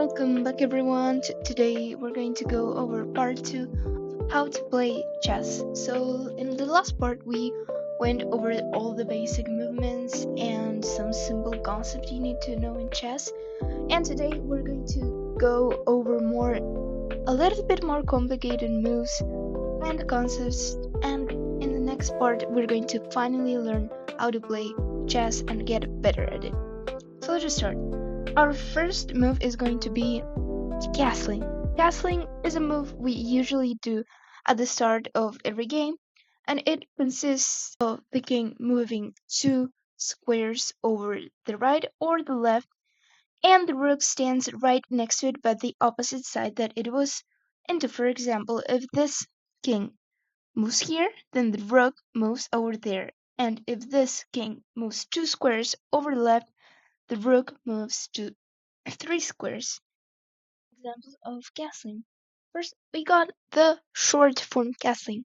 Welcome back, everyone. Today we're going to go over part two of how to play chess. So, in the last part, we went over all the basic movements and some simple concepts you need to know in chess. And today we're going to go over a little bit more complicated moves and concepts. And in the next part, we're going to finally learn how to play chess and get better at it. So, let's just start. Our first move is going to be castling. Castling is a move we usually do at the start of every game, and it consists of the king moving two squares over the right or the left, and the rook stands right next to it but the opposite side that it was into. For example, if this king moves here, then the rook moves over there, and if this king moves two squares over the left, the rook moves to three squares. Examples of castling. First, we got the short form castling,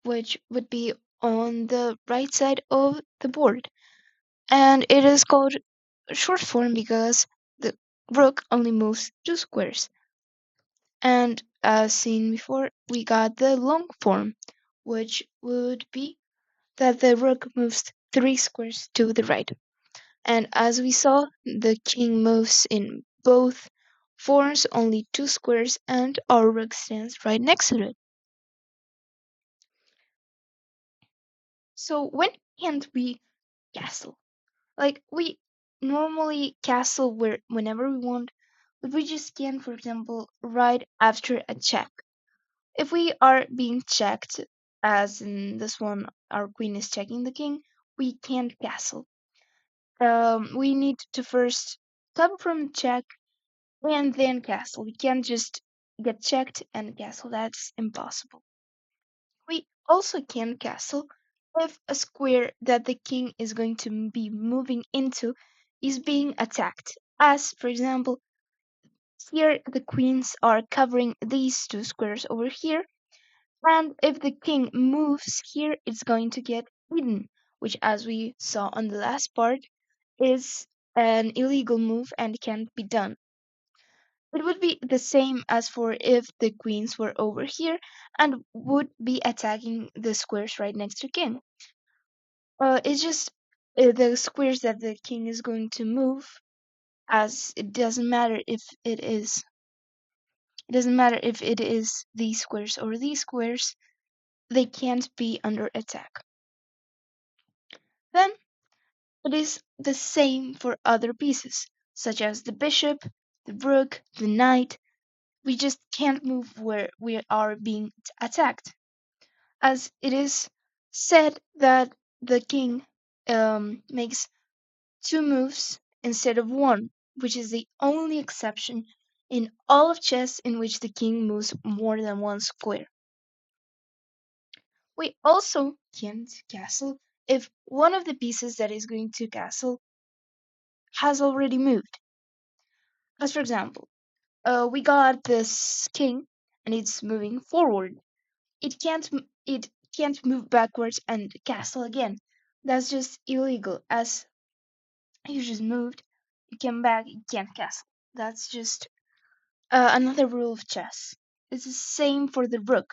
which would be on the right side of the board. And it is called short form because the rook only moves two squares. And as seen before, we got the long form, which would be that the rook moves three squares to the right. And as we saw, the king moves in both forms only two squares, and our rook stands right next to it. So when can't we castle? Like we normally castle whenever we want, but we just can't, for example, right after a check. If we are being checked, as in this one, our queen is checking the king, we can't castle. We need to first come from check and then castle. We can't just get checked and castle. That's impossible. We also can castle if a square that the king is going to be moving into is being attacked. As, for example, here the queens are covering these two squares over here, and if the king moves here, it's going to get eaten, which, as we saw on the last part, is an illegal move and can't be done. It would be the same as for if the queens were over here and would be attacking the squares right next to king. It's just the squares that the king is going to move, as it doesn't matter if it is these squares or these squares, they can't be under attack. Then it is the same for other pieces, such as the bishop, the rook, the knight. We just can't move where we are being attacked, as it is said that the king makes two moves instead of one, which is the only exception in all of chess in which the king moves more than one square. We also can't castle if one of the pieces that is going to castle has already moved. As for example, we got this king and it's moving forward. It can't move backwards and castle again. That's just illegal. As you just moved, you came back, you can't castle. That's just another rule of chess. It's the same for the rook.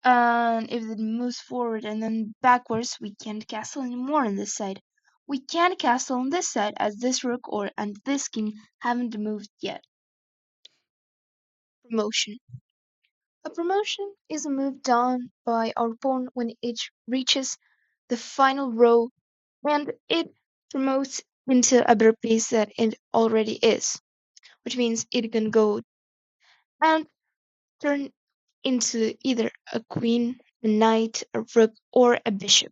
And if it moves forward and then backwards, we can't castle anymore on this side. We can't castle on this side as this rook and this king haven't moved yet. Promotion. A promotion is a move done by our pawn when it reaches the final row and it promotes into a better place that it already is, which means it can go and turn into either a queen, a knight, a rook, or a bishop.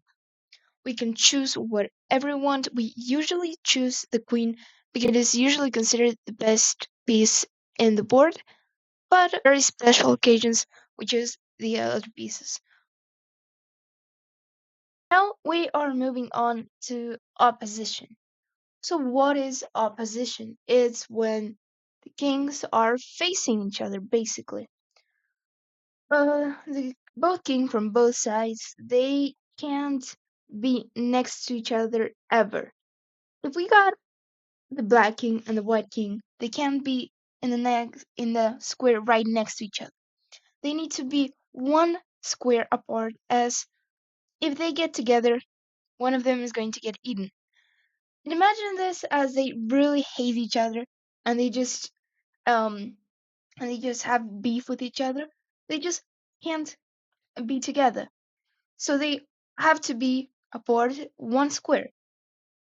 We can choose whatever we want. We usually choose the queen because it is usually considered the best piece in the board, but on very special occasions we choose the other pieces. Now we are moving on to opposition. So what is opposition? It's when the kings are facing each other, basically. Both king from both sides, they can't be next to each other ever. If we got the black king and the white king, they can't be in the square right next to each other. They need to be one square apart, as if they get together, one of them is going to get eaten. And imagine this as they really hate each other, and um they just have beef with each other. They just can't be together. So they have to be apart one square.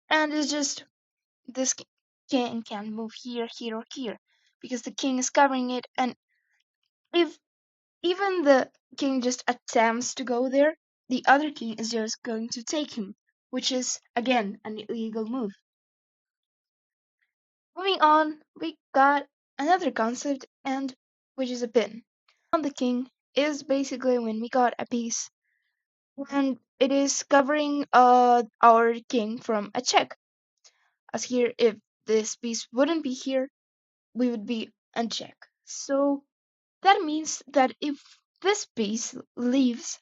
And it's just this king can move here, here, or here because the king is covering it. And if even the king just attempts to go there, the other king is just going to take him, which is again an illegal move. Moving on, we got another concept, and which is a pin. On the king is basically when we got a piece, and it is covering our king from a check. As here, if this piece wouldn't be here, we would be uncheck. So that means that if this piece leaves,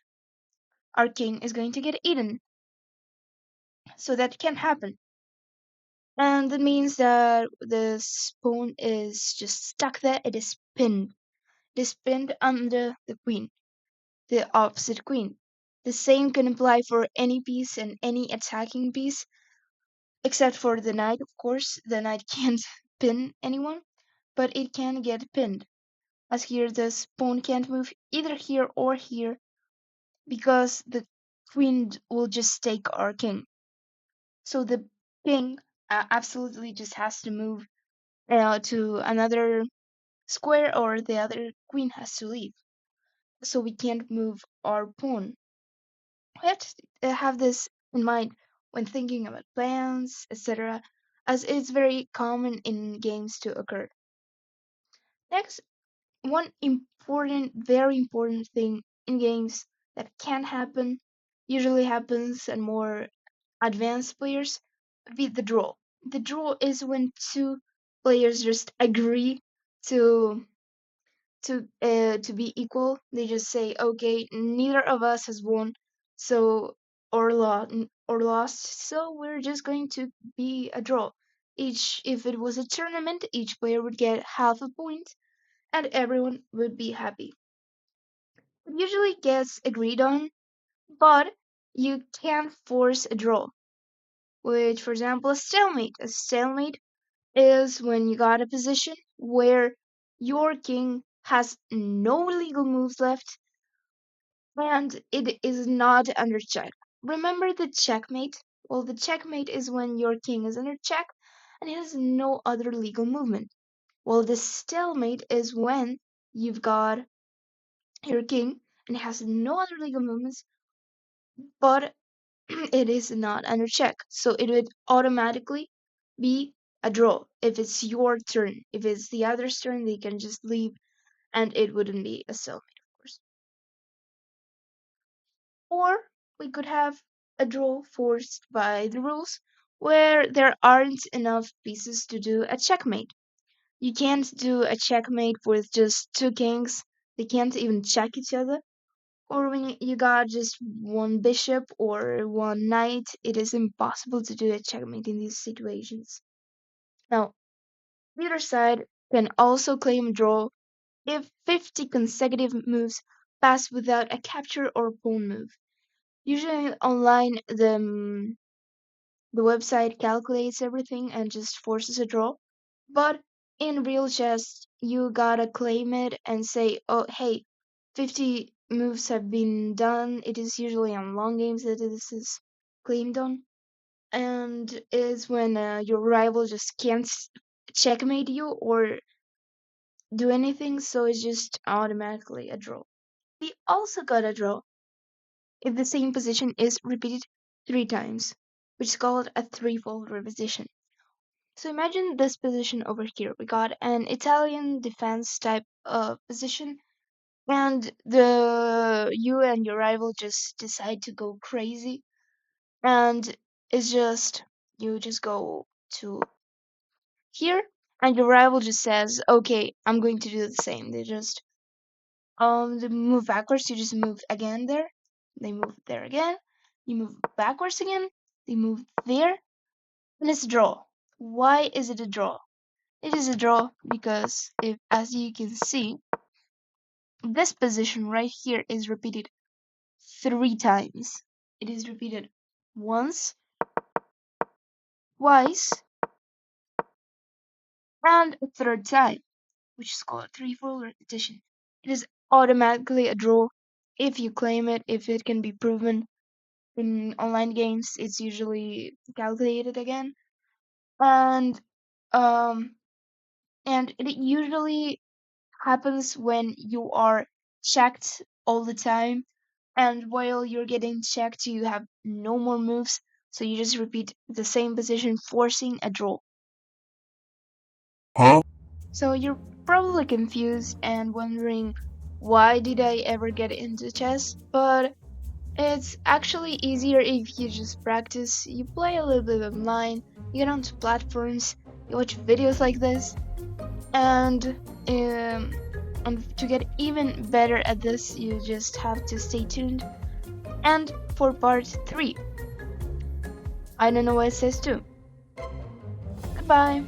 our king is going to get eaten. So that can happen. And that means that the pawn is just stuck there. It is pinned. It is pinned under the queen, the opposite queen. The same can apply for any piece and any attacking piece, except for the knight, of course. The knight can't pin anyone, but it can get pinned. As here, the pawn can't move either here or here because the queen will just take our king. So the king absolutely just has to move to another square, or the other queen has to leave. So we can't move our pawn. We have to have this in mind when thinking about plans, etc., as it's very common in games to occur. Next, one important, very important thing in games that can happen, usually happens in more advanced players, would be the draw. The draw is when two players just agree to to be equal. They just say, okay, neither of us has won, so or lost, so we're just going to be a draw. Each, if it was a tournament, each player would get half a point, and everyone would be happy. It usually gets agreed on, but you can force a draw. Which, for example, a stalemate. A stalemate is when you got a position where your king has no legal moves left and it is not under check. Remember the checkmate? Well, the checkmate is when your king is under check and he has no other legal movement. Well, the stalemate is when you've got your king and has no other legal movements, but it is not under check. So it would automatically be a draw if it's your turn. If it's the other's turn, they can just leave and it wouldn't be a stalemate, of course. Or we could have a draw forced by the rules where there aren't enough pieces to do a checkmate. You can't do a checkmate with just two kings. They can't even check each other. Or when you got just one bishop or one knight, it is impossible to do a checkmate in these situations. Now, the other side can also claim draw if 50 consecutive moves pass without a capture or pawn move. Usually online, the website calculates everything and just forces a draw. But in real chess, you gotta claim it and say, oh, hey, 50 moves have been done. It is usually on long games that this is claimed on. And is when your rival just can't checkmate you or do anything, so it's just automatically a draw. We also got a draw if the same position is repeated 3 times, which is called a threefold repetition. So imagine this position over here. We got an Italian defense type of position, and the you and your rival just decide to go crazy, and it's just you just go to here, and your rival just says, "Okay, I'm going to do the same." They move backwards. You just move again there. They move there again. You move backwards again. They move there, and it's a draw. Why is it a draw? It is a draw because if, as you can see, this position right here is repeated 3 times. It is repeated once, twice, and a third time, which is called threefold repetition. It is automatically a draw if you claim it, if it can be proven. In online games, it's usually calculated again, and um, and it usually happens when you are checked all the time, and while you're getting checked, you have no more moves, so you just repeat the same position, forcing a draw. Huh? So you're probably confused and wondering, why did I ever get into chess? But it's actually easier if you just practice. You play a little bit online, you get onto platforms, you watch videos like this, and to get even better at this, you just have to stay tuned. And for part 3, I don't know what it says too. Goodbye.